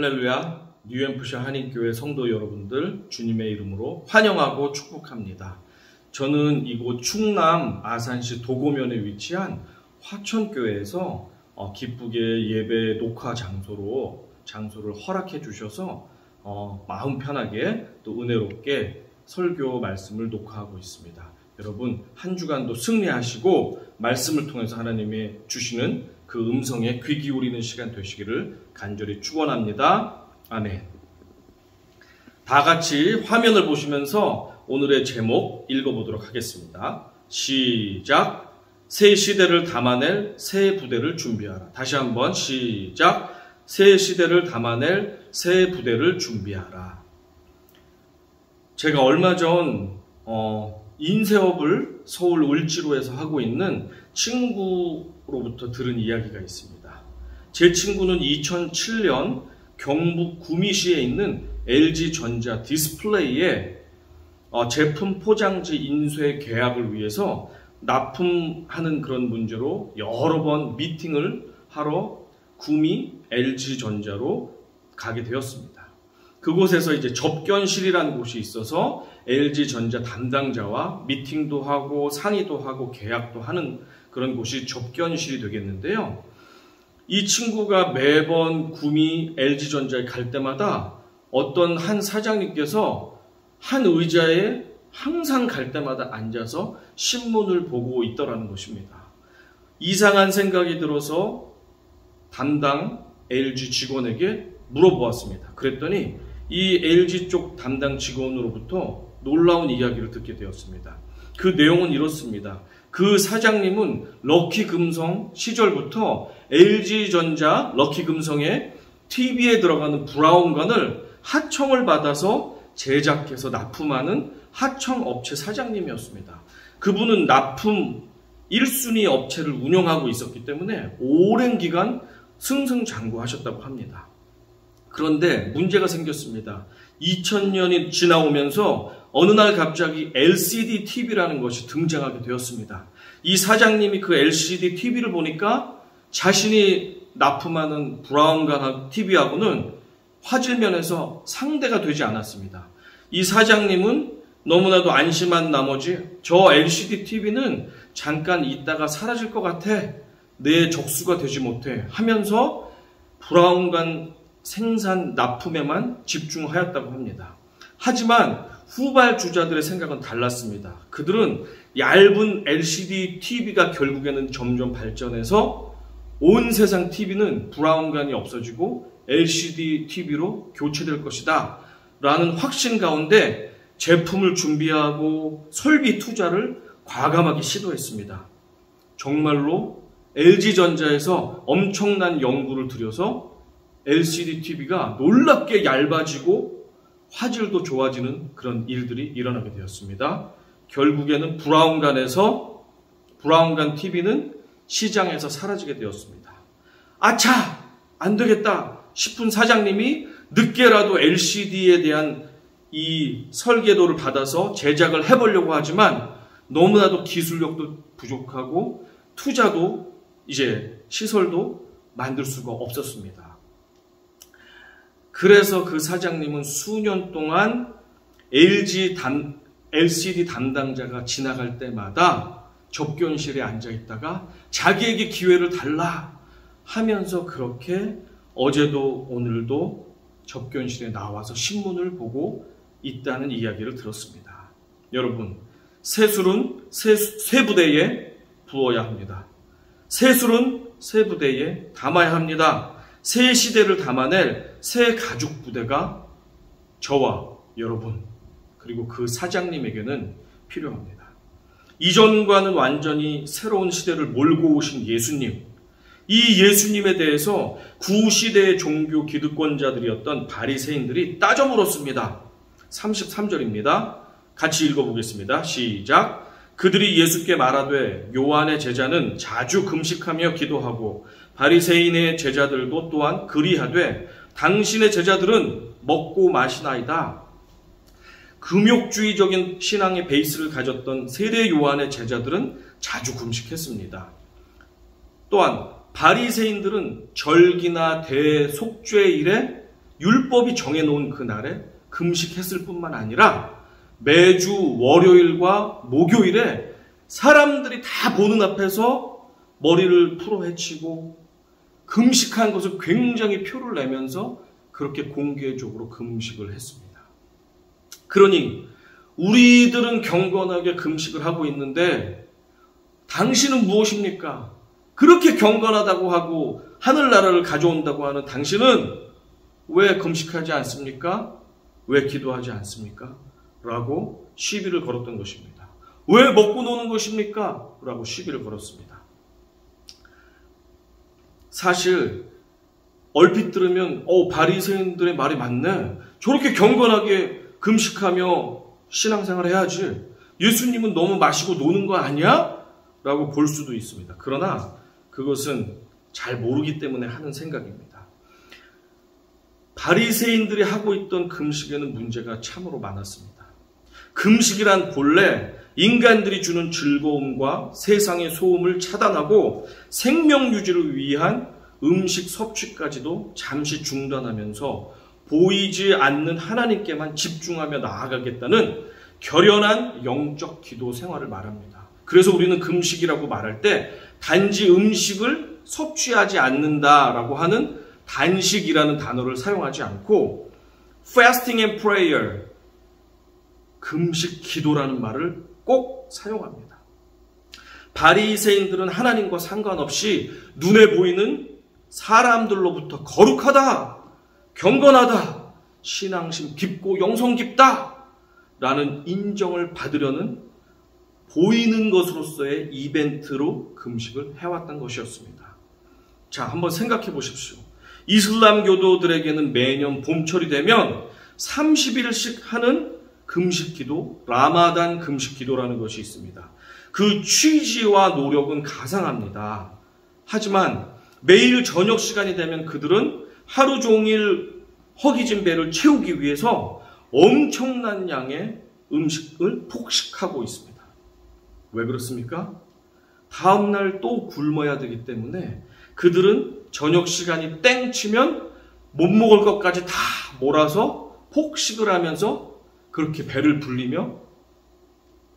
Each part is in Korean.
할렐루야, 뉴엠프셔 한인교회 성도 여러분들 주님의 이름으로 환영하고 축복합니다. 저는 이곳 충남 아산시 도고면에 위치한 화천교회에서 기쁘게 예배 녹화 장소를 허락해 주셔서 마음 편하게 또 은혜롭게 설교 말씀을 녹화하고 있습니다. 여러분 한 주간도 승리하시고 말씀을 통해서 하나님이 주시는 그 음성에 귀 기울이는 시간 되시기를 간절히 축원합니다. 아멘. 다 같이 화면을 보시면서 오늘의 제목 읽어보도록 하겠습니다. 시작. 새 시대를 담아낼 새 부대를 준비하라. 다시 한번 시작. 새 시대를 담아낼 새 부대를 준비하라. 제가 얼마 전 인쇄업을 서울 을지로에서 하고 있는 친구로부터 들은 이야기가 있습니다. 제 친구는 2007년 경북 구미시에 있는 LG전자 디스플레이에 제품 포장지 인쇄 계약을 위해서 납품하는 그런 문제로 여러 번 미팅을 하러 구미 LG전자로 가게 되었습니다. 그곳에서 이제 접견실이라는 곳이 있어서 LG전자 담당자와 미팅도 하고 상의도 하고 계약도 하는 그런 곳이 접견실이 되겠는데요. 이 친구가 매번 구미 LG전자에 갈 때마다 어떤 한 사장님께서 한 의자에 항상 갈 때마다 앉아서 신문을 보고 있더라는 것입니다. 이상한 생각이 들어서 담당 LG 직원에게 물어보았습니다. 그랬더니 이 LG 쪽 담당 직원으로부터 놀라운 이야기를 듣게 되었습니다. 그 내용은 이렇습니다. 그 사장님은 럭키금성 시절부터 LG전자 럭키금성의 TV에 들어가는 브라운관을 하청을 받아서 제작해서 납품하는 하청업체 사장님이었습니다. 그분은 납품 1순위 업체를 운영하고 있었기 때문에 오랜 기간 승승장구하셨다고 합니다. 그런데 문제가 생겼습니다. 2000년이 지나오면서 어느 날 갑자기 LCD TV라는 것이 등장하게 되었습니다. 이 사장님이 그 LCD TV를 보니까 자신이 납품하는 브라운관 TV하고는 화질면에서 상대가 되지 않았습니다. 이 사장님은 너무나도 안심한 나머지 저 LCD TV는 잠깐 있다가 사라질 것 같아. 내 적수가 되지 못해 하면서 브라운관 생산 납품에만 집중하였다고 합니다. 하지만 후발주자들의 생각은 달랐습니다. 그들은 얇은 LCD TV가 결국에는 점점 발전해서 온 세상 TV는 브라운관이 없어지고 LCD TV로 교체될 것이다 라는 확신 가운데 제품을 준비하고 설비 투자를 과감하게 시도했습니다. 정말로 LG전자에서 엄청난 연구를 들여서 LCD TV가 놀랍게 얇아지고 화질도 좋아지는 그런 일들이 일어나게 되었습니다. 결국에는 브라운관 TV는 시장에서 사라지게 되었습니다. 아차! 안 되겠다 싶은 사장님이 늦게라도 LCD에 대한 이 설계도를 받아서 제작을 해보려고 하지만 너무나도 기술력도 부족하고 투자도 이제 시설도 만들 수가 없었습니다. 그래서 그 사장님은 수년 동안 LCD 담당자가 지나갈 때마다 접견실에 앉아있다가 자기에게 기회를 달라 하면서 그렇게 어제도 오늘도 접견실에 나와서 신문을 보고 있다는 이야기를 들었습니다. 여러분, 새술은 새 부대에 부어야 합니다. 새술은 새 부대에 담아야 합니다. 새 시대를 담아낼 새 가죽 부대가 저와 여러분 그리고 그 사장님에게는 필요합니다. 이전과는 완전히 새로운 시대를 몰고 오신 예수님, 이 예수님에 대해서 구시대의 종교 기득권자들이었던 바리새인들이 따져 물었습니다. 33절입니다. 같이 읽어보겠습니다. 시작. 그들이 예수께 말하되 요한의 제자는 자주 금식하며 기도하고 바리새인의 제자들도 또한 그리하되 당신의 제자들은 먹고 마시나이다. 금욕주의적인 신앙의 베이스를 가졌던 세례 요한의 제자들은 자주 금식했습니다. 또한 바리새인들은 절기나 대속죄일에 율법이 정해놓은 그날에 금식했을 뿐만 아니라 매주 월요일과 목요일에 사람들이 다 보는 앞에서 머리를 풀어헤치고 금식한 것을 굉장히 표를 내면서 그렇게 공개적으로 금식을 했습니다. 그러니 우리들은 경건하게 금식을 하고 있는데 당신은 무엇입니까? 그렇게 경건하다고 하고 하늘나라를 가져온다고 하는 당신은 왜 금식하지 않습니까? 왜 기도하지 않습니까? 라고 시비를 걸었던 것입니다. 왜 먹고 노는 것입니까? 라고 시비를 걸었습니다. 사실 얼핏 들으면 바리새인들의 말이 맞네. 저렇게 경건하게 금식하며 신앙생활 해야지. 예수님은 너무 마시고 노는 거 아니야? 라고 볼 수도 있습니다. 그러나 그것은 잘 모르기 때문에 하는 생각입니다. 바리새인들이 하고 있던 금식에는 문제가 참으로 많았습니다. 금식이란 본래 인간들이 주는 즐거움과 세상의 소음을 차단하고 생명 유지를 위한 음식 섭취까지도 잠시 중단하면서 보이지 않는 하나님께만 집중하며 나아가겠다는 결연한 영적 기도 생활을 말합니다. 그래서 우리는 금식이라고 말할 때 단지 음식을 섭취하지 않는다라고 하는 단식이라는 단어를 사용하지 않고 fasting and prayer, 금식 기도라는 말을 꼭 사용합니다. 바리새인들은 하나님과 상관없이 눈에 보이는 사람들로부터 거룩하다, 경건하다, 신앙심 깊고 영성 깊다 라는 인정을 받으려는 보이는 것으로서의 이벤트로 금식을 해왔던 것이었습니다. 자, 한번 생각해 보십시오. 이슬람 교도들에게는 매년 봄철이 되면 30일씩 하는 금식 기도, 라마단 금식 기도라는 것이 있습니다. 그 취지와 노력은 가상합니다. 하지만 매일 저녁 시간이 되면 그들은 하루 종일 허기진 배를 채우기 위해서 엄청난 양의 음식을 폭식하고 있습니다. 왜 그렇습니까? 다음날 또 굶어야 되기 때문에 그들은 저녁 시간이 땡 치면 못 먹을 것까지 다 몰아서 폭식을 하면서 그렇게 배를 불리며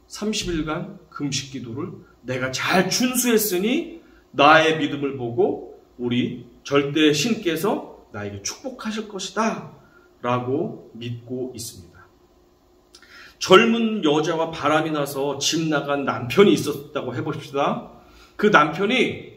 30일간 금식 기도를 내가 잘 준수했으니 나의 믿음을 보고 우리 절대 신께서 나에게 축복하실 것이다 라고 믿고 있습니다. 젊은 여자와 바람이 나서 집 나간 남편이 있었다고 해봅시다. 그 남편이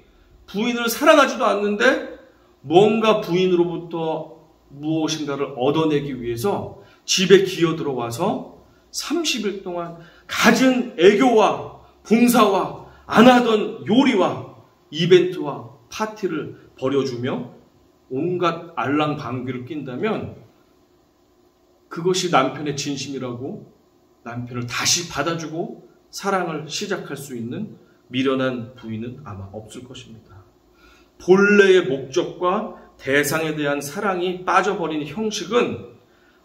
부인을 사랑하지도 않는데 뭔가 부인으로부터 무엇인가를 얻어내기 위해서 집에 기어 들어와서 30일 동안 갖은 애교와 봉사와 안 하던 요리와 이벤트와 파티를 벌여주며 온갖 알랑방귀를 낀다면 그것이 남편의 진심이라고 남편을 다시 받아주고 사랑을 시작할 수 있는 미련한 부인은 아마 없을 것입니다. 본래의 목적과 대상에 대한 사랑이 빠져버린 형식은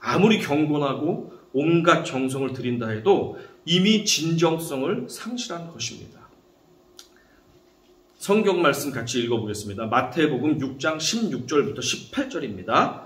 아무리 경건하고 온갖 정성을 들인다 해도 이미 진정성을 상실한 것입니다. 성경 말씀 같이 읽어보겠습니다. 마태복음 6장 16절부터 18절입니다.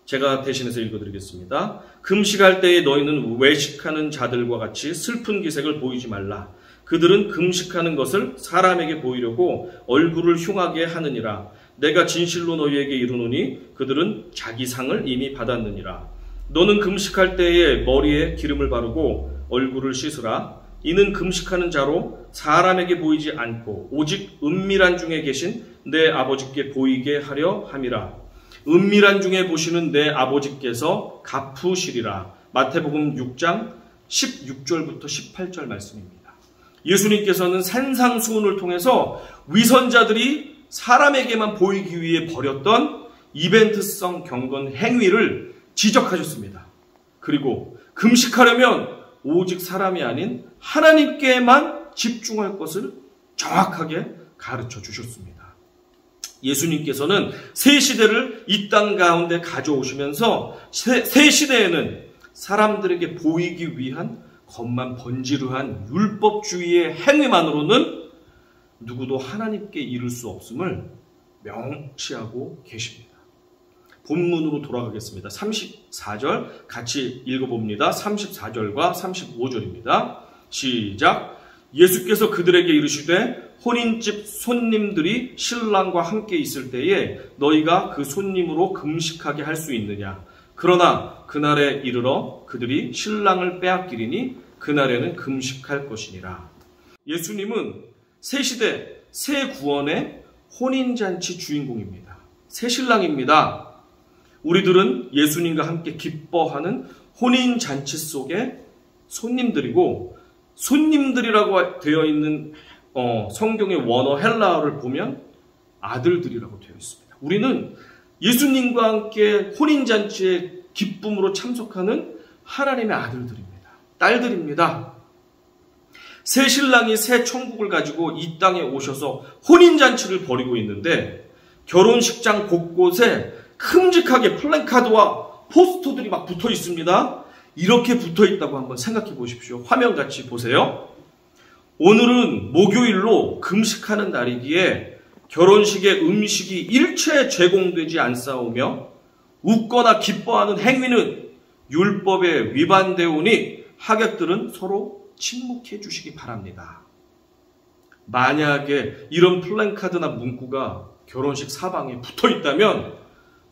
제가 대신해서 읽어드리겠습니다. 금식할 때에 너희는 외식하는 자들과 같이 슬픈 기색을 보이지 말라. 그들은 금식하는 것을 사람에게 보이려고 얼굴을 흉하게 하느니라. 내가 진실로 너희에게 이르노니 그들은 자기 상을 이미 받았느니라. 너는 금식할 때에 머리에 기름을 바르고 얼굴을 씻으라. 이는 금식하는 자로 사람에게 보이지 않고 오직 은밀한 중에 계신 내 아버지께 보이게 하려 함이라. 은밀한 중에 보시는 내 아버지께서 갚으시리라. 마태복음 6장 16절부터 18절 말씀입니다. 예수님께서는 산상수훈을 통해서 위선자들이 사람에게만 보이기 위해 벌였던 이벤트성 경건 행위를 지적하셨습니다. 그리고 금식하려면 오직 사람이 아닌 하나님께만 집중할 것을 정확하게 가르쳐 주셨습니다. 예수님께서는 새 시대를 이 땅 가운데 가져오시면서 새 시대에는 사람들에게 보이기 위한 겉만 번지르한 율법주의의 행위만으로는 누구도 하나님께 이룰 수 없음을 명시하고 계십니다. 본문으로 돌아가겠습니다. 34절 같이 읽어봅니다. 34절과 35절입니다. 시작. 예수께서 그들에게 이르시되 혼인집 손님들이 신랑과 함께 있을 때에 너희가 그 손님으로 금식하게 할 수 있느냐. 그러나 그날에 이르러 그들이 신랑을 빼앗기리니 그날에는 금식할 것이니라. 예수님은 새 시대, 새 구원의 혼인잔치 주인공입니다. 새 신랑입니다. 우리들은 예수님과 함께 기뻐하는 혼인잔치 속의 손님들이고, 손님들이라고 되어 있는 성경의 원어 헬라어를 보면 아들들이라고 되어 있습니다. 우리는 예수님과 함께 혼인잔치의 기쁨으로 참석하는 하나님의 아들들입니다. 딸들입니다. 새 신랑이 새 천국을 가지고 이 땅에 오셔서 혼인잔치를 벌이고 있는데, 결혼식장 곳곳에 큼직하게 플랜카드와 포스터들이 막 붙어 있습니다. 이렇게 붙어 있다고 한번 생각해 보십시오. 화면 같이 보세요. 오늘은 목요일로 금식하는 날이기에 결혼식의 음식이 일체 제공되지 않사오며 웃거나 기뻐하는 행위는 율법에 위반되오니 하객들은 서로 침묵해 주시기 바랍니다. 만약에 이런 플랜카드나 문구가 결혼식 사방에 붙어 있다면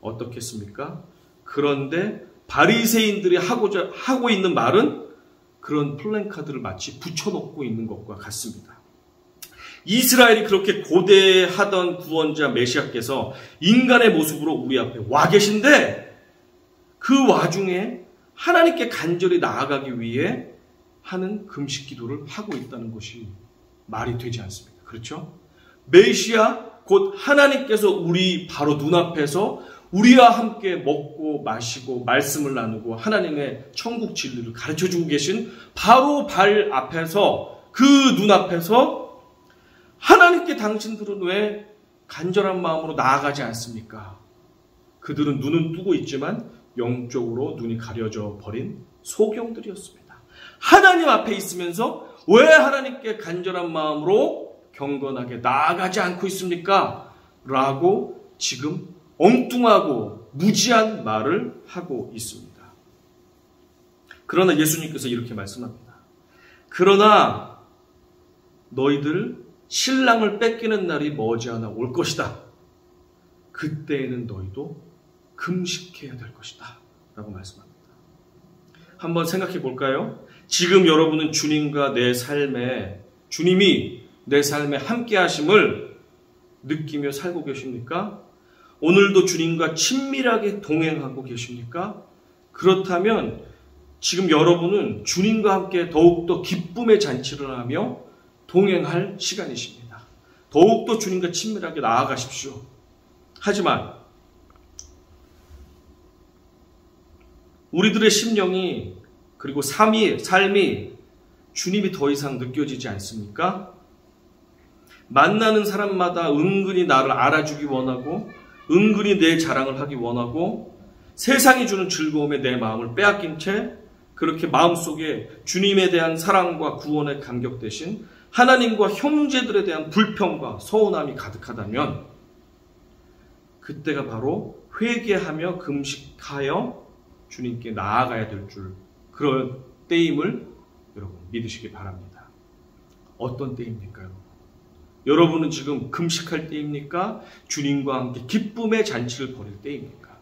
어떻겠습니까? 그런데 바리새인들이 하고 있는 말은 그런 플랜카드를 마치 붙여놓고 있는 것과 같습니다. 이스라엘이 그렇게 고대하던 구원자 메시아께서 인간의 모습으로 우리 앞에 와 계신데, 그 와중에 하나님께 간절히 나아가기 위해 하는 금식 기도를 하고 있다는 것이 말이 되지 않습니다. 그렇죠? 메시아 곧 하나님께서 우리 바로 눈앞에서 우리와 함께 먹고 마시고 말씀을 나누고 하나님의 천국 진리를 가르쳐주고 계신 바로 발 앞에서, 그 눈앞에서 하나님께 당신들은 왜 간절한 마음으로 나아가지 않습니까? 그들은 눈은 뜨고 있지만 영적으로 눈이 가려져 버린 소경들이었습니다. 하나님 앞에 있으면서 왜 하나님께 간절한 마음으로 경건하게 나아가지 않고 있습니까? 라고 지금 엉뚱하고 무지한 말을 하고 있습니다. 그러나 예수님께서 이렇게 말씀합니다. 그러나 너희들 신랑을 뺏기는 날이 머지않아 올 것이다. 그때에는 너희도 금식해야 될 것이다. 라고 말씀합니다. 한번 생각해 볼까요? 지금 여러분은 주님과 내 삶에, 주님이 내 삶에 함께 하심을 느끼며 살고 계십니까? 오늘도 주님과 친밀하게 동행하고 계십니까? 그렇다면 지금 여러분은 주님과 함께 더욱더 기쁨의 잔치를 하며 동행할 시간이십니다. 더욱더 주님과 친밀하게 나아가십시오. 하지만 우리들의 심령이, 그리고 삶이 주님이 더 이상 느껴지지 않습니까? 만나는 사람마다 은근히 나를 알아주기 원하고, 은근히 내 자랑을 하기 원하고, 세상이 주는 즐거움에 내 마음을 빼앗긴 채 그렇게 마음속에 주님에 대한 사랑과 구원에 감격 대신 하나님과 형제들에 대한 불평과 서운함이 가득하다면, 그때가 바로 회개하며 금식하여 주님께 나아가야 될 줄, 그런 때임을 여러분 믿으시기 바랍니다. 어떤 때입니까, 여러분? 여러분은 지금 금식할 때입니까? 주님과 함께 기쁨의 잔치를 벌일 때입니까?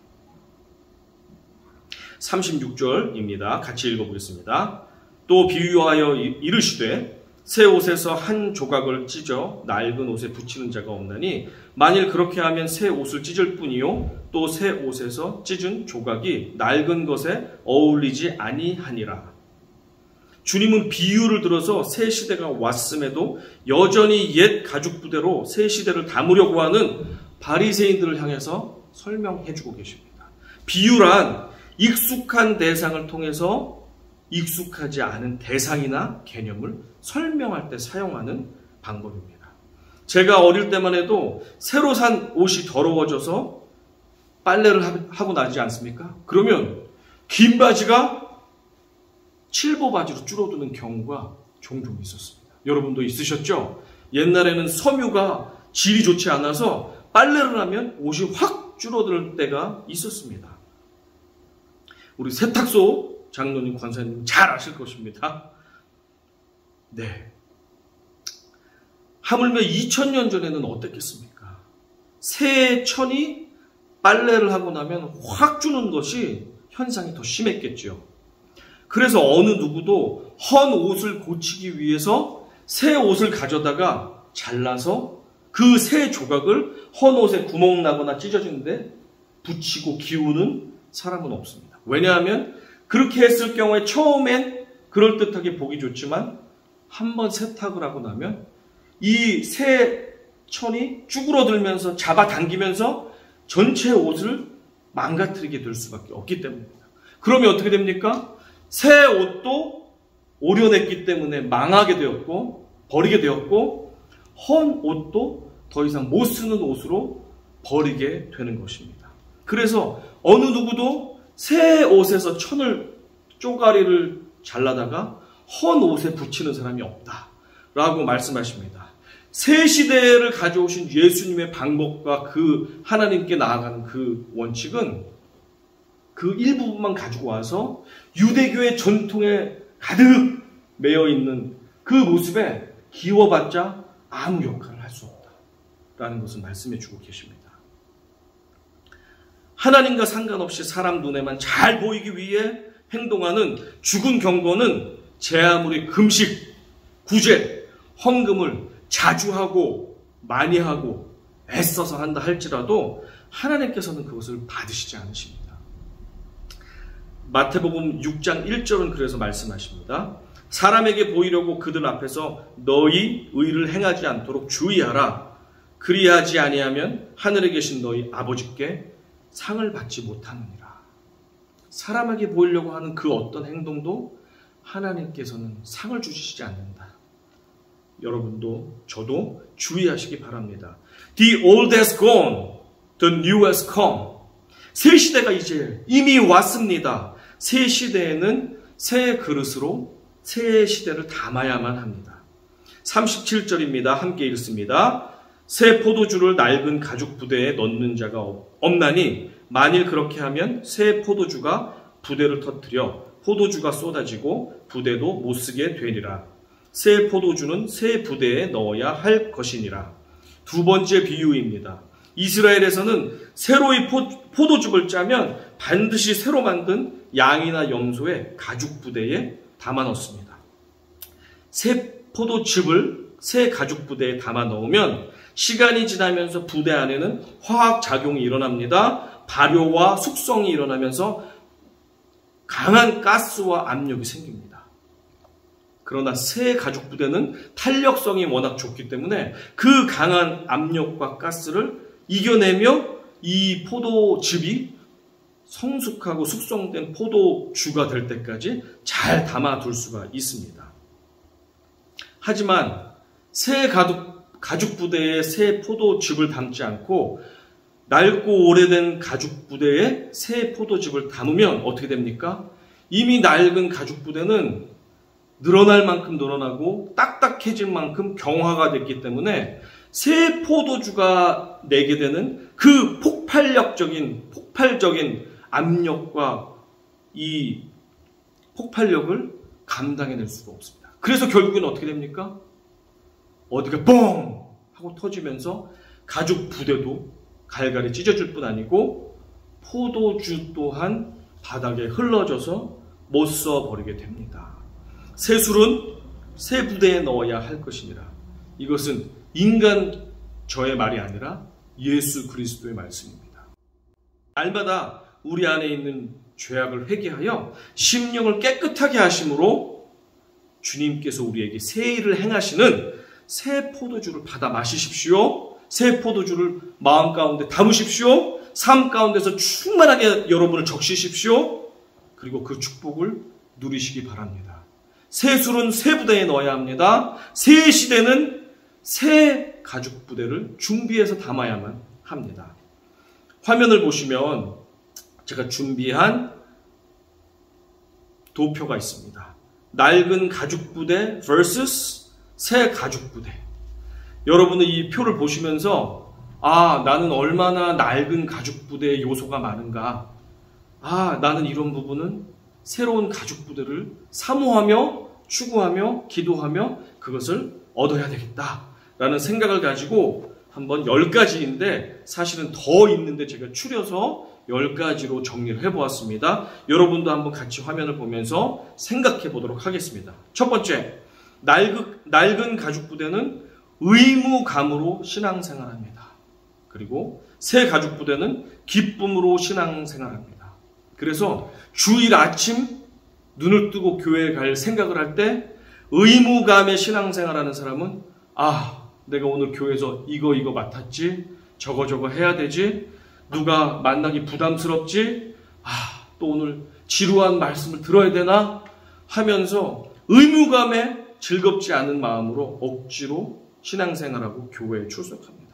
36절입니다. 같이 읽어보겠습니다. 또 비유하여 이르시되 새 옷에서 한 조각을 찢어 낡은 옷에 붙이는 자가 없나니 만일 그렇게 하면 새 옷을 찢을 뿐이요 또 새 옷에서 찢은 조각이 낡은 것에 어울리지 아니하니라. 주님은 비유를 들어서 새 시대가 왔음에도 여전히 옛 가죽 부대로 새 시대를 담으려고 하는 바리새인들을 향해서 설명해주고 계십니다. 비유란 익숙한 대상을 통해서 익숙하지 않은 대상이나 개념을 설명할 때 사용하는 방법입니다. 제가 어릴 때만 해도 새로 산 옷이 더러워져서 빨래를 하고 나지 않습니까? 그러면 긴 바지가 칠보 바지로 줄어드는 경우가 종종 있었습니다. 여러분도 있으셨죠? 옛날에는 섬유가 질이 좋지 않아서 빨래를 하면 옷이 확 확 줄어들 때가 있었습니다. 우리 세탁소 장로님, 권사님 잘 아실 것입니다. 네. 하물며 2000년 전에는 어땠겠습니까? 새 천이 빨래를 하고 나면 확 주는 것이 현상이 더 심했겠죠. 그래서 어느 누구도 헌 옷을 고치기 위해서 새 옷을 가져다가 잘라서 그 새 조각을 헌 옷에 구멍 나거나 찢어지는데 붙이고 기우는 사람은 없습니다. 왜냐하면 그렇게 했을 경우에 처음엔 그럴듯하게 보기 좋지만 한번 세탁을 하고 나면 이 새 천이 쭈그러들면서 잡아당기면서 전체 옷을 망가뜨리게 될 수밖에 없기 때문입니다. 그러면 어떻게 됩니까? 새 옷도 오려냈기 때문에 망하게 되었고 버리게 되었고 헌 옷도 더 이상 못 쓰는 옷으로 버리게 되는 것입니다. 그래서 어느 누구도 새 옷에서 천을 쪼가리를 잘라다가 헌 옷에 붙이는 사람이 없다라고 말씀하십니다. 새 시대를 가져오신 예수님의 방법과 그 하나님께 나아가는 그 원칙은 그 일부분만 가지고 와서 유대교의 전통에 가득 매여 있는 그 모습에 기워봤자 아무 역할을 할 수 없다라는 것을 말씀해 주고 계십니다. 하나님과 상관없이 사람 눈에만 잘 보이기 위해 행동하는 죽은 경건은 제 아무리 금식, 구제, 헌금을 자주 하고 많이 하고 애써서 한다 할지라도 하나님께서는 그것을 받으시지 않으십니다. 마태복음 6장 1절은 그래서 말씀하십니다. 사람에게 보이려고 그들 앞에서 너희 의를 행하지 않도록 주의하라. 그리하지 아니하면 하늘에 계신 너희 아버지께 상을 받지 못하느니라. 사람에게 보이려고 하는 그 어떤 행동도 하나님께서는 상을 주시지 않는다. 여러분도 저도 주의하시기 바랍니다. The old has gone, the new has come. 새 시대가 이제 이미 왔습니다. 새 시대에는 새 그릇으로 새 시대를 담아야만 합니다. 37절입니다. 함께 읽습니다. 새 포도주를 낡은 가죽 부대에 넣는 자가 없나니 만일 그렇게 하면 새 포도주가 부대를 터뜨려 포도주가 쏟아지고 부대도 못 쓰게 되리라. 새 포도주는 새 부대에 넣어야 할 것이니라. 두 번째 비유입니다. 이스라엘에서는 새로이 포도즙을 짜면 반드시 새로 만든 양이나 염소의 가죽 부대에 담아 넣습니다. 새 포도즙을 새 가죽 부대에 담아 넣으면 시간이 지나면서 부대 안에는 화학작용이 일어납니다. 발효와 숙성이 일어나면서 강한 가스와 압력이 생깁니다. 그러나 새 가죽 부대는 탄력성이 워낙 좋기 때문에 그 강한 압력과 가스를 이겨내며 이 포도즙이 성숙하고 숙성된 포도주가 될 때까지 잘 담아둘 수가 있습니다. 하지만 새 가죽 부대에 새 포도즙을 담지 않고 낡고 오래된 가죽 부대에 새 포도즙을 담으면 어떻게 됩니까? 이미 낡은 가죽 부대는 늘어날 만큼 늘어나고 딱딱해질 만큼 경화가 됐기 때문에 새 포도주가 내게 되는 그 폭발적인 압력과 이 폭발력을 감당해낼 수가 없습니다. 그래서 결국엔 어떻게 됩니까? 어디가 뻥 하고 터지면서 가죽 부대도 갈갈이 찢어질 뿐 아니고 포도주 또한 바닥에 흘러져서 못 써버리게 됩니다. 새 술은 새 부대에 넣어야 할 것이니라. 이것은 인간 저의 말이 아니라 예수 그리스도의 말씀입니다. 날마다 우리 안에 있는 죄악을 회개하여 심령을 깨끗하게 하심으로 주님께서 우리에게 새 일을 행하시는 새 포도주를 받아 마시십시오. 새 포도주를 마음 가운데 담으십시오. 삶 가운데서 충만하게 여러분을 적시십시오. 그리고 그 축복을 누리시기 바랍니다. 새 술은 새 부대에 넣어야 합니다. 새 시대는 새 가죽 부대를 준비해서 담아야만 합니다. 화면을 보시면 제가 준비한 도표가 있습니다. 낡은 가죽 부대 vs 새 가죽 부대. 여러분은 이 표를 보시면서 아, 나는 얼마나 낡은 가죽 부대의 요소가 많은가. 아, 나는 이런 부분은 새로운 가죽 부대를 사모하며 추구하며 기도하며 그것을 얻어야 되겠다 라는 생각을 가지고 한번 10가지인데 사실은 더 있는데 제가 추려서 10가지로 정리를 해보았습니다. 여러분도 한번 같이 화면을 보면서 생각해 보도록 하겠습니다. 첫 번째, 낡은 가죽 부대는 의무감으로 신앙생활합니다. 그리고 새 가죽 부대는 기쁨으로 신앙생활합니다. 그래서 주일 아침 눈을 뜨고 교회에 갈 생각을 할 때 의무감의 신앙생활하는 사람은 아, 내가 오늘 교회에서 이거 맡았지, 저거 해야 되지, 누가 만나기 부담스럽지, 아, 또 오늘 지루한 말씀을 들어야 되나 하면서 의무감에 즐겁지 않은 마음으로 억지로 신앙생활하고 교회에 출석합니다.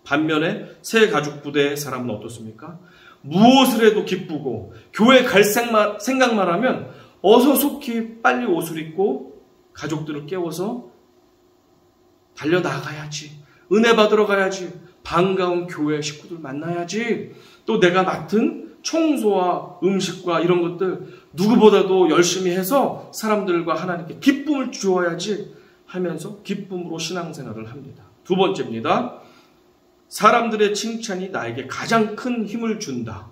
반면에 새 가죽 부대의 사람은 어떻습니까? 무엇을 해도 기쁘고 교회 갈 생각만 하면 어서 속히 빨리 옷을 입고 가족들을 깨워서 달려나가야지, 은혜 받으러 가야지, 반가운 교회 식구들 만나야지, 또 내가 맡은 청소와 음식과 이런 것들 누구보다도 열심히 해서 사람들과 하나님께 기쁨을 주어야지 하면서 기쁨으로 신앙생활을 합니다. 두 번째입니다. 사람들의 칭찬이 나에게 가장 큰 힘을 준다.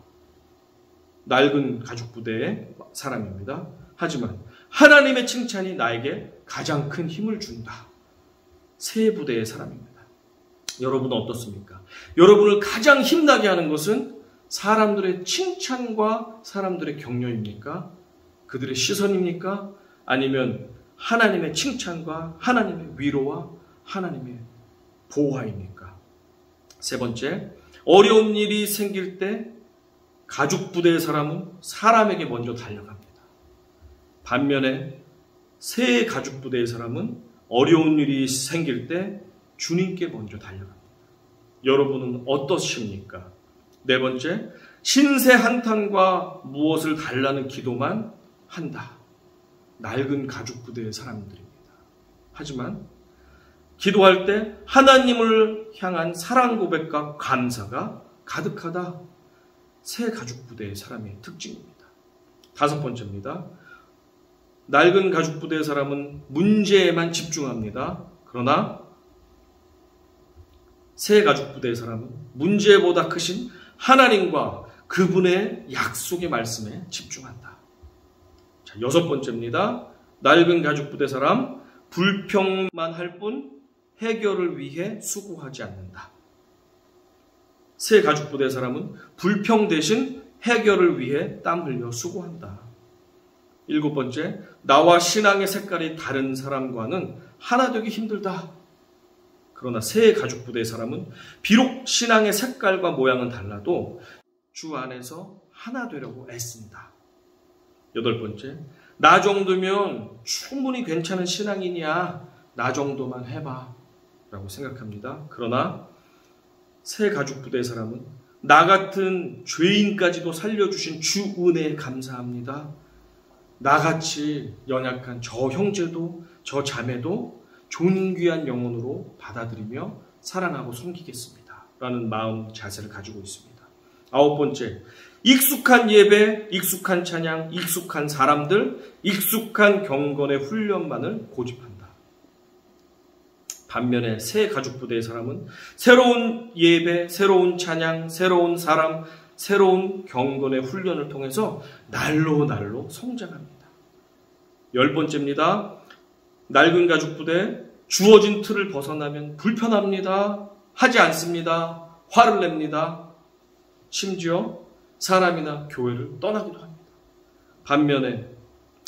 낡은 가죽 부대의 사람입니다. 하지만 하나님의 칭찬이 나에게 가장 큰 힘을 준다. 새 부대의 사람입니다. 여러분은 어떻습니까? 여러분을 가장 힘나게 하는 것은 사람들의 칭찬과 사람들의 격려입니까? 그들의 시선입니까? 아니면 하나님의 칭찬과 하나님의 위로와 하나님의 보호하입니까? 세 번째, 어려운 일이 생길 때 가죽 부대의 사람은 사람에게 먼저 달려갑니다. 반면에 새 가죽 부대의 사람은 어려운 일이 생길 때 주님께 먼저 달려갑니다. 여러분은 어떠십니까? 네 번째, 신세 한탄과 무엇을 달라는 기도만 한다. 낡은 가죽 부대의 사람들입니다. 하지만 기도할 때 하나님을 향한 사랑 고백과 감사가 가득하다. 새 가죽 부대의 사람의 특징입니다. 다섯 번째입니다. 낡은 가죽 부대의 사람은 문제에만 집중합니다. 그러나 새 가죽 부대의 사람은 문제보다 크신 하나님과 그분의 약속의 말씀에 집중한다. 자, 여섯 번째입니다. 낡은 가죽 부대 사람, 불평만 할 뿐 해결을 위해 수고하지 않는다. 새 가죽 부대 사람은 불평 대신 해결을 위해 땀 흘려 수고한다. 일곱 번째, 나와 신앙의 색깔이 다른 사람과는 하나 되기 힘들다. 그러나 새 가죽 부대의 사람은 비록 신앙의 색깔과 모양은 달라도 주 안에서 하나 되려고 애쓴다. 여덟 번째, 나 정도면 충분히 괜찮은 신앙인이야. 나 정도만 해봐. 라고 생각합니다. 그러나 새 가죽 부대의 사람은 나 같은 죄인까지도 살려주신 주 은혜에 감사합니다. 나같이 연약한 저 형제도 저 자매도 존귀한 영혼으로 받아들이며 사랑하고 섬기겠습니다. 라는 마음 자세를 가지고 있습니다. 아홉 번째, 익숙한 예배, 익숙한 찬양, 익숙한 사람들, 익숙한 경건의 훈련만을 고집한다. 반면에 새 가죽 부대의 사람은 새로운 예배, 새로운 찬양, 새로운 사람, 새로운 경건의 훈련을 통해서 날로 성장합니다. 열 번째입니다. 낡은 가죽 부대, 주어진 틀을 벗어나면 불편합니다. 하지 않습니다. 화를 냅니다. 심지어 사람이나 교회를 떠나기도 합니다. 반면에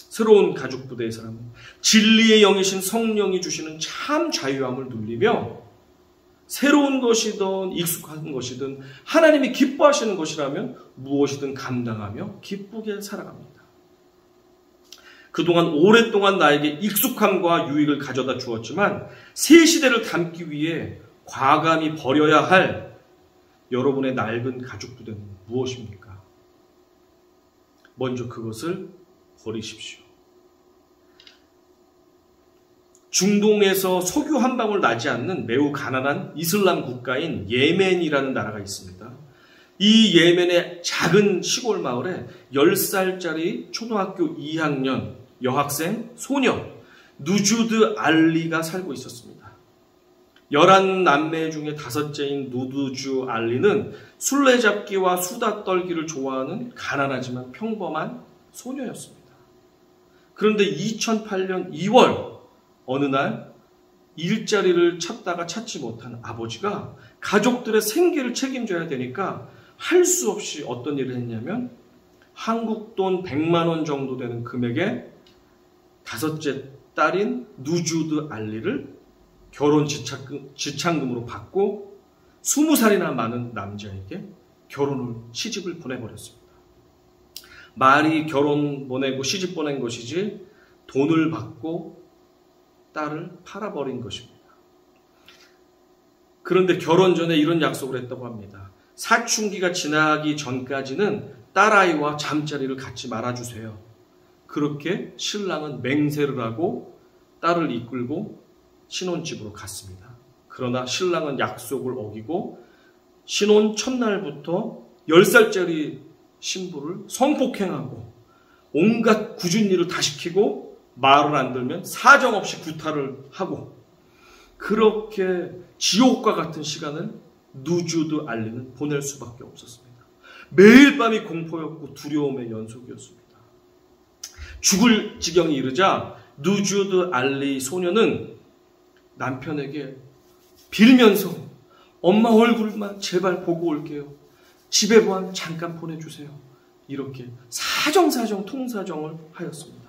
새로운 가죽 부대의 사람은 진리의 영이신 성령이 주시는 참 자유함을 누리며 새로운 것이든 익숙한 것이든 하나님이 기뻐하시는 것이라면 무엇이든 감당하며 기쁘게 살아갑니다. 그동안 오랫동안 나에게 익숙함과 유익을 가져다 주었지만 새 시대를 담기 위해 과감히 버려야 할 여러분의 낡은 가죽 부대는 무엇입니까? 먼저 그것을 버리십시오. 중동에서 석유 한 방울 나지 않는 매우 가난한 이슬람 국가인 예멘이라는 나라가 있습니다. 이 예멘의 작은 시골 마을에 10살짜리 초등학교 2학년 여학생 소녀 누주드 알리가 살고 있었습니다. 11남매 중에 5째인 누두주 알리는 술래잡기와 수다 떨기를 좋아하는 가난하지만 평범한 소녀였습니다. 그런데 2008년 2월 어느 날 일자리를 찾다가 찾지 못한 아버지가 가족들의 생계를 책임져야 되니까 할 수 없이 어떤 일을 했냐면 한국 돈 100만 원 정도 되는 금액에 5째 딸인 누주드 알리를 결혼 지참금으로 받고 20살이나 많은 남자에게 시집을 보내버렸습니다. 말이 결혼 보내고 시집 보낸 것이지 돈을 받고 딸을 팔아버린 것입니다. 그런데 결혼 전에 이런 약속을 했다고 합니다. 사춘기가 지나기 전까지는 딸아이와 잠자리를 갖지 말아주세요. 그렇게 신랑은 맹세를 하고 딸을 이끌고 신혼집으로 갔습니다. 그러나 신랑은 약속을 어기고 신혼 첫날부터 10살짜리 신부를 성폭행하고 온갖 굳은 일을 다 시키고 말을 안 들면 사정없이 구타를 하고 그렇게 지옥과 같은 시간을 누주드 알리는 보낼 수밖에 없었습니다. 매일 밤이 공포였고 두려움의 연속이었습니다. 죽을 지경이 이르자 누주드 알리 소녀는 남편에게 빌면서 엄마 얼굴만 제발 보고 올게요. 집에 잠깐 보내주세요. 이렇게 사정사정 통사정을 하였습니다.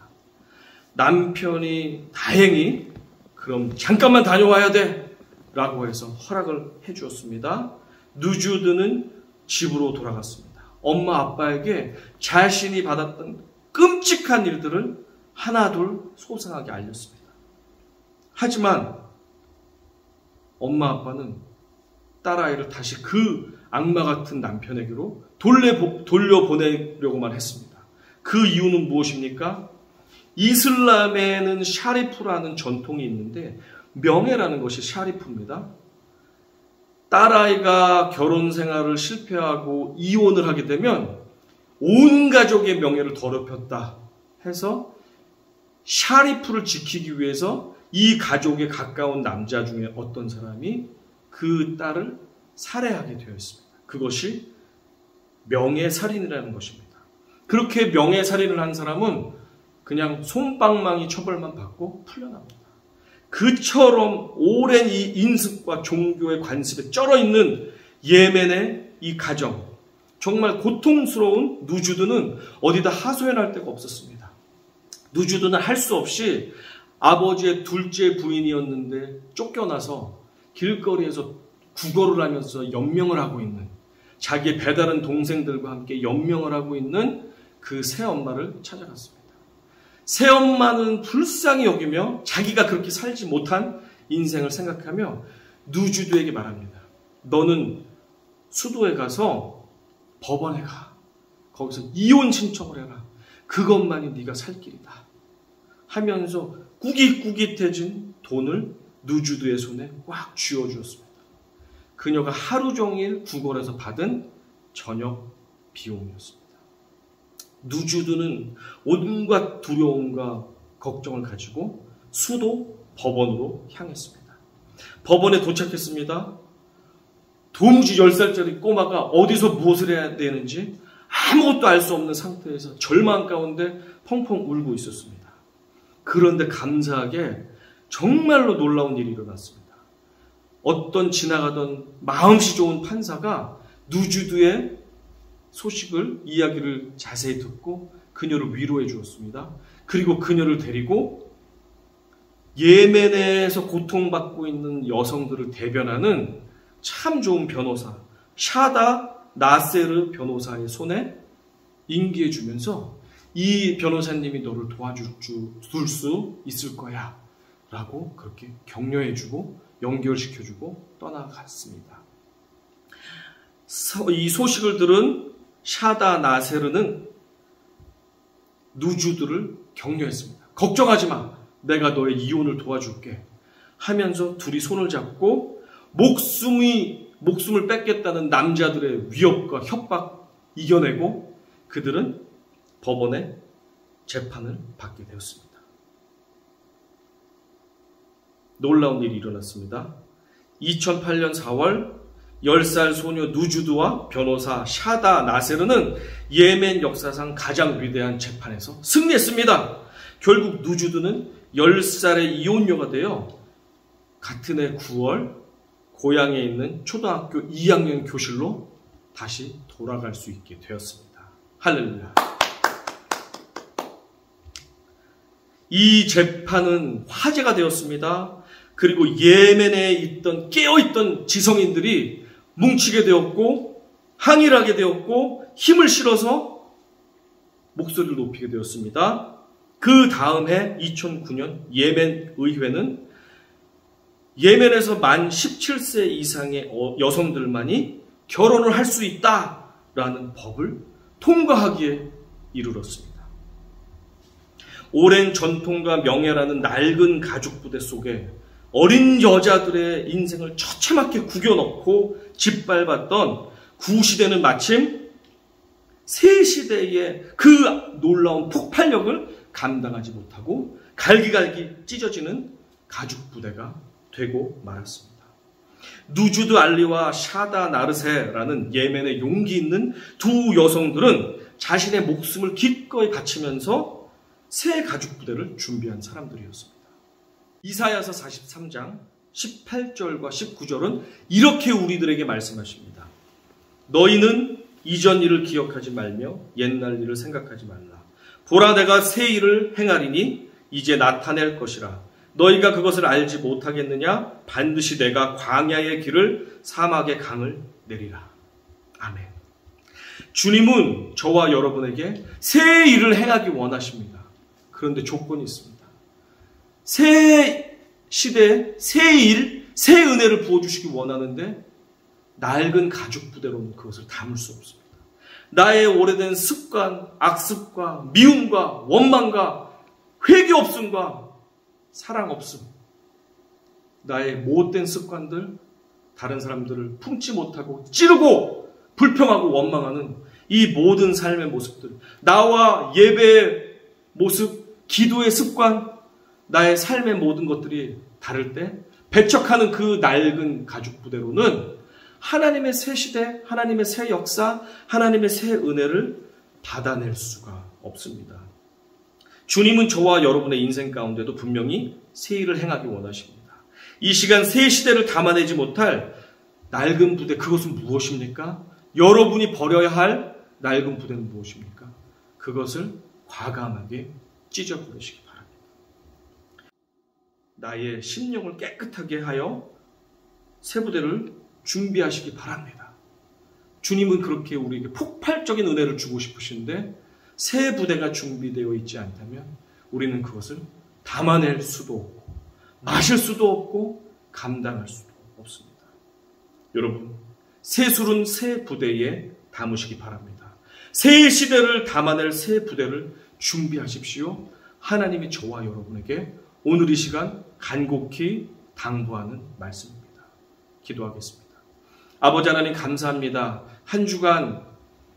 남편이 다행히 그럼 잠깐만 다녀와야 돼 라고 해서 허락을 해주었습니다. 누주드는 집으로 돌아갔습니다. 엄마 아빠에게 자신이 받았던 끔찍한 일들을 하나둘 소상하게 알렸습니다. 하지만 엄마 아빠는 딸아이를 다시 그 악마 같은 남편에게로 돌려보내려고만 했습니다. 그 이유는 무엇입니까? 이슬람에는 샤리프라는 전통이 있는데 명예라는 것이 샤리프입니다. 딸아이가 결혼 생활을 실패하고 이혼을 하게 되면 온 가족의 명예를 더럽혔다 해서 샤리프를 지키기 위해서 이 가족에 가까운 남자 중에 어떤 사람이 그 딸을 살해하게 되어 있습니다. 그것이 명예살인이라는 것입니다. 그렇게 명예살인을 한 사람은 그냥 솜방망이 처벌만 받고 풀려납니다. 그처럼 오랜 이 인습과 종교의 관습에 쩔어있는 예멘의 이 가정, 정말 고통스러운 누주드는 어디다 하소연할 데가 없었습니다. 누주드는 할 수 없이 아버지의 둘째 부인이었는데 쫓겨나서 길거리에서 구걸을 하면서 연명을 하고 있는, 자기의 배다른 동생들과 함께 연명을 하고 있는 그 새엄마를 찾아갔습니다. 새엄마는 불쌍히 여기며 자기가 그렇게 살지 못한 인생을 생각하며 누주드에게 말합니다. 너는 수도에 가서 법원에 가. 거기서 이혼 신청을 해라. 그것만이 네가 살 길이다. 하면서 꾸깃꾸깃해진 돈을 누주드의 손에 꽉 쥐어주었습니다. 그녀가 하루 종일 구걸해서 받은 저녁 비용이었습니다. 누주드는 온갖 두려움과 걱정을 가지고 수도 법원으로 향했습니다. 법원에 도착했습니다. 도무지 10살짜리 꼬마가 어디서 무엇을 해야 되는지 아무것도 알 수 없는 상태에서 절망 가운데 펑펑 울고 있었습니다. 그런데 감사하게 정말로 놀라운 일이 일어났습니다. 어떤 지나가던 마음씨 좋은 판사가 누주드의 이야기를 자세히 듣고 그녀를 위로해 주었습니다. 그리고 그녀를 데리고 예멘에서 고통받고 있는 여성들을 대변하는 참 좋은 변호사 샤다 나세르 변호사의 손에 인계해 주면서 이 변호사님이 너를 도와줄 수 있을 거야 라고 그렇게 격려해 주고 연결시켜 주고 떠나갔습니다. 이 소식을 들은 샤다 나세르는 누주드를 격려했습니다. 걱정하지 마. 내가 너의 이혼을 도와줄게 하면서 둘이 손을 잡고 목숨을 뺏겠다는 남자들의 위협과 협박 이겨내고 그들은 법원에 재판을 받게 되었습니다. 놀라운 일이 일어났습니다. 2008년 4월 10살 소녀 누주드와 변호사 샤다 나세르는 예멘 역사상 가장 위대한 재판에서 승리했습니다. 결국 누주드는 10살의 이혼녀가 되어 같은 해 9월 고향에 있는 초등학교 2학년 교실로 다시 돌아갈 수 있게 되었습니다. 할렐루야. 이 재판은 화제가 되었습니다. 그리고 예멘에 있던 깨어있던 지성인들이 뭉치게 되었고 항의를 하게 되었고 힘을 실어서 목소리를 높이게 되었습니다. 그 다음 해 2009년 예멘 의회는 예멘에서 만 17세 이상의 여성들만이 결혼을 할 수 있다라는 법을 통과하기에 이르렀습니다. 오랜 전통과 명예라는 낡은 가죽 부대 속에 어린 여자들의 인생을 처참하게 구겨넣고 짓밟았던 구시대는 마침 새 시대의 그 놀라운 폭발력을 감당하지 못하고 갈기갈기 찢어지는 가죽 부대가 되고 말았습니다. 누주드 알리와 샤다 나르세라는 예멘의 용기 있는 두 여성들은 자신의 목숨을 기꺼이 바치면서 새 가죽 부대를 준비한 사람들이었습니다. 이사야서 43장 18절과 19절은 이렇게 우리들에게 말씀하십니다. 너희는 이전 일을 기억하지 말며 옛날 일을 생각하지 말라. 보라 내가 새 일을 행하리니 이제 나타낼 것이라. 너희가 그것을 알지 못하겠느냐? 반드시 내가 광야의 길을 사막의 강을 내리라. 아멘. 주님은 저와 여러분에게 새 일을 행하기 원하십니다. 그런데 조건이 있습니다. 새 시대에 새 일, 새 은혜를 부어주시기 원하는데 낡은 가죽 부대로는 그것을 담을 수 없습니다. 나의 오래된 습관, 악습과 미움과 원망과 회개 없음과 사랑 없음, 나의 못된 습관들, 다른 사람들을 품지 못하고 찌르고 불평하고 원망하는 이 모든 삶의 모습들, 나와 예배의 모습, 기도의 습관, 나의 삶의 모든 것들이 다를 때 배척하는 그 낡은 가죽 부대로는 하나님의 새 시대, 하나님의 새 역사, 하나님의 새 은혜를 받아낼 수가 없습니다. 주님은 저와 여러분의 인생 가운데도 분명히 새 일을 행하기 원하십니다. 이 시간 새 시대를 담아내지 못할 낡은 부대, 그것은 무엇입니까? 여러분이 버려야 할 낡은 부대는 무엇입니까? 그것을 과감하게 찢어버리시기 바랍니다. 나의 심령을 깨끗하게 하여 새 부대를 준비하시기 바랍니다. 주님은 그렇게 우리에게 폭발적인 은혜를 주고 싶으신데 새 부대가 준비되어 있지 않다면 우리는 그것을 담아낼 수도 없고 마실 수도 없고 감당할 수도 없습니다. 여러분, 새 술은 새 부대에 담으시기 바랍니다. 새 시대를 담아낼 새 부대를 준비하십시오. 하나님이 저와 여러분에게 오늘 이 시간 간곡히 당부하는 말씀입니다. 기도하겠습니다. 아버지 하나님 감사합니다. 한 주간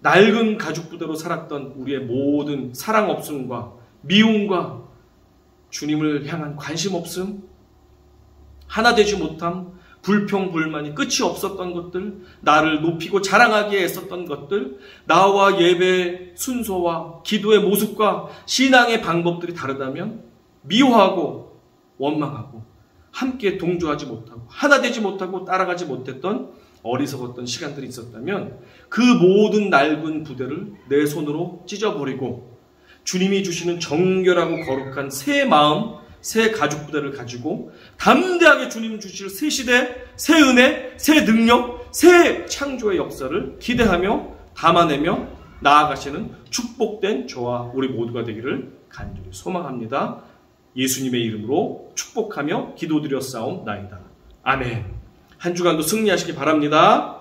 낡은 가죽 부대로 살았던 우리의 모든 사랑 없음과 미움과 주님을 향한 관심 없음, 하나 되지 못함, 불평, 불만이 끝이 없었던 것들, 나를 높이고 자랑하기에 애썼던 것들, 나와 예배의 순서와 기도의 모습과 신앙의 방법들이 다르다면 미워하고 원망하고 함께 동조하지 못하고 하나 되지 못하고 따라가지 못했던 어리석었던 시간들이 있었다면 그 모든 낡은 부대를 내 손으로 찢어버리고 주님이 주시는 정결하고 거룩한 새 마음, 새 가죽 부대를 가지고 담대하게 주님 주실 새 시대, 새 은혜, 새 능력, 새 창조의 역사를 기대하며 담아내며 나아가시는 축복된 저와 우리 모두가 되기를 간절히 소망합니다. 예수님의 이름으로 축복하며 기도드렸사옵나이다. 아멘. 한 주간도 승리하시기 바랍니다.